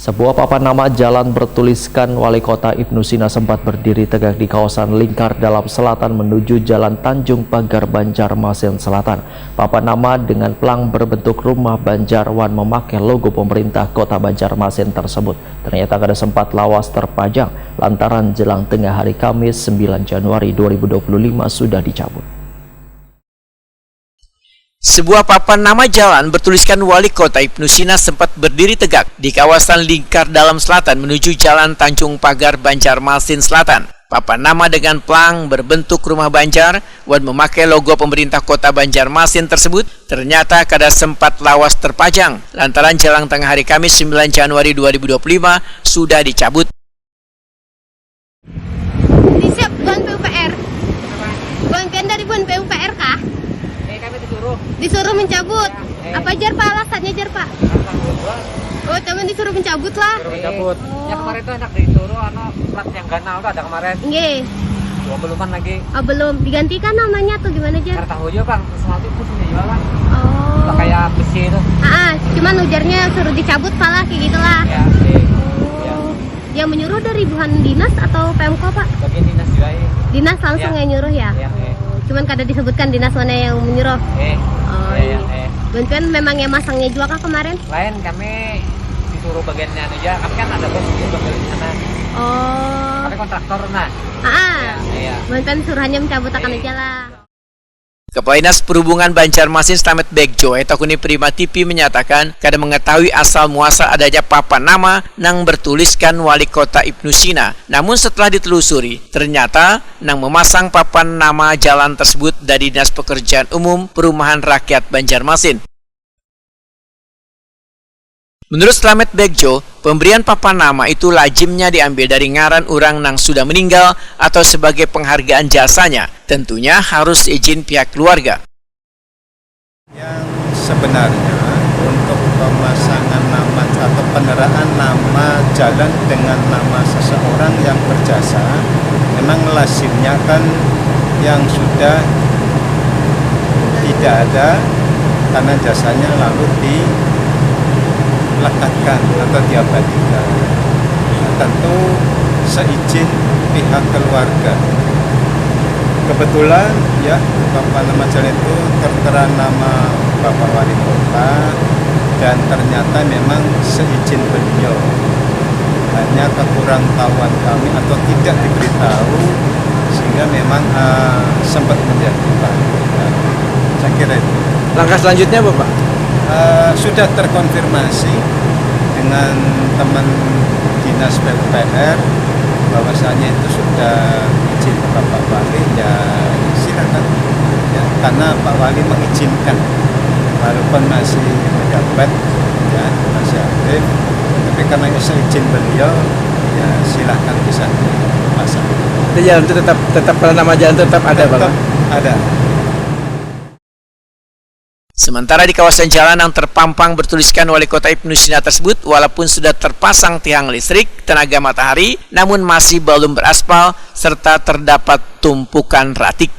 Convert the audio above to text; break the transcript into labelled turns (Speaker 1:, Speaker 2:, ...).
Speaker 1: Sebuah papan nama jalan bertuliskan Wali Kota Ibnu Sina sempat berdiri tegak di kawasan Lingkar Dalam Selatan menuju Jalan Tanjung Pagar Banjarmasin Selatan. Papan nama dengan pelang berbentuk rumah Banjarwan memakai logo pemerintah Kota Banjarmasin tersebut ternyata kada sempat lawas terpajang lantaran jelang tengah hari Kamis 9 Januari 2025 sudah dicabut.
Speaker 2: Sebuah papan nama jalan bertuliskan Wali Kota Ibnu Sina sempat berdiri tegak di kawasan Lingkar Dalam Selatan menuju Jalan Tanjung Pagar Banjarmasin Selatan. Papan nama dengan pelang berbentuk rumah Banjar dan memakai logo pemerintah Kota Banjarmasin tersebut ternyata kada sempat lawas terpajang lantaran jelang tengah hari Kamis 9 Januari 2025 sudah dicabut.
Speaker 3: Disiap Buan PUPR. Buan dari Buan PUPR kah?
Speaker 4: Kami
Speaker 3: disuruh mencabut. Apa jar Pak alasannya jar Pak? Oh, teman disuruh mencabut lah.
Speaker 4: Mencabut. Ya kemarin tuh anak disuruh plat yang ganal tuh ada kemarin.
Speaker 3: Nggih.
Speaker 4: Belum kan lagi.
Speaker 3: Oh, belum digantikan namanya tuh gimana jar?
Speaker 4: Nggak tahu juga Bang, sesuatu itu punya jualan.
Speaker 3: Oh.
Speaker 4: Kayak besi itu.
Speaker 3: Cuman ujarnya suruh dicabut salah kayak gitulah.
Speaker 4: Ya, sih. Ya.
Speaker 3: Yang menyuruh dari Buhan dinas atau Pemko Pak?
Speaker 4: Bagian dinas juga ya.
Speaker 3: Dinas langsung yang nyuruh ya?
Speaker 4: Iya,
Speaker 3: Cuman kada disebutkan dinas mana yang menyuruh. Oh iya. Bantuan memang yang masangnya juga kah kemarin?
Speaker 4: Lain kami disuruh bagiannya aja. Kami kan ada bos di bagian sana.
Speaker 3: Oh.
Speaker 4: Kami kontraktor nah. Iya.
Speaker 3: Bantuan suruhannya mencabut akan aja lah.
Speaker 2: Kepala Dinas Perhubungan Banjarmasin Slamet Begjo Etakuni Prima TV menyatakan kada mengetahui asal muasal adanya papan nama yang bertuliskan Wali Kota Ibnu Sina. Namun setelah ditelusuri, ternyata yang memasang papan nama jalan tersebut dari Dinas Pekerjaan Umum Perumahan Rakyat Banjarmasin. Menurut Slamet Begjo, pemberian papan nama itu lazimnya diambil dari ngaran orang yang sudah meninggal atau sebagai penghargaan jasanya. Tentunya harus izin pihak keluarga.
Speaker 5: Yang sebenarnya untuk pemasangan nama atau peneraan nama jalan dengan nama seseorang yang berjasa, memang lazimnya kan yang sudah tidak ada karena jasanya lalu dilekatkan atau diabadikan. Tentu seizin pihak keluarga. Kebetulan ya papan nama jalan itu tertera nama Bapak Wali Kota dan ternyata memang seizin beliau. Hanya kekurangtahuan kami atau tidak diberitahu sehingga memang sempat menjadi bahaya. Saya kira itu.
Speaker 2: Langkah selanjutnya Bapak?
Speaker 5: Sudah terkonfirmasi dengan teman dinas PUPR bahwasanya itu sudah izin Bapak Wali, ya silakan ya, karena Pak Wali mengizinkan walaupun masih menjabat ya masih aktif, tapi karena itu izin beliau ya silakan bisa dipasang.
Speaker 2: Jalan itu tetap nama jalan tetap ada Bapak?
Speaker 5: Ada.
Speaker 2: Sementara di kawasan jalan yang terpampang bertuliskan Wali Kota Ibnu Sina tersebut, walaupun sudah terpasang tiang listrik tenaga matahari, namun masih belum beraspal serta terdapat tumpukan ratik.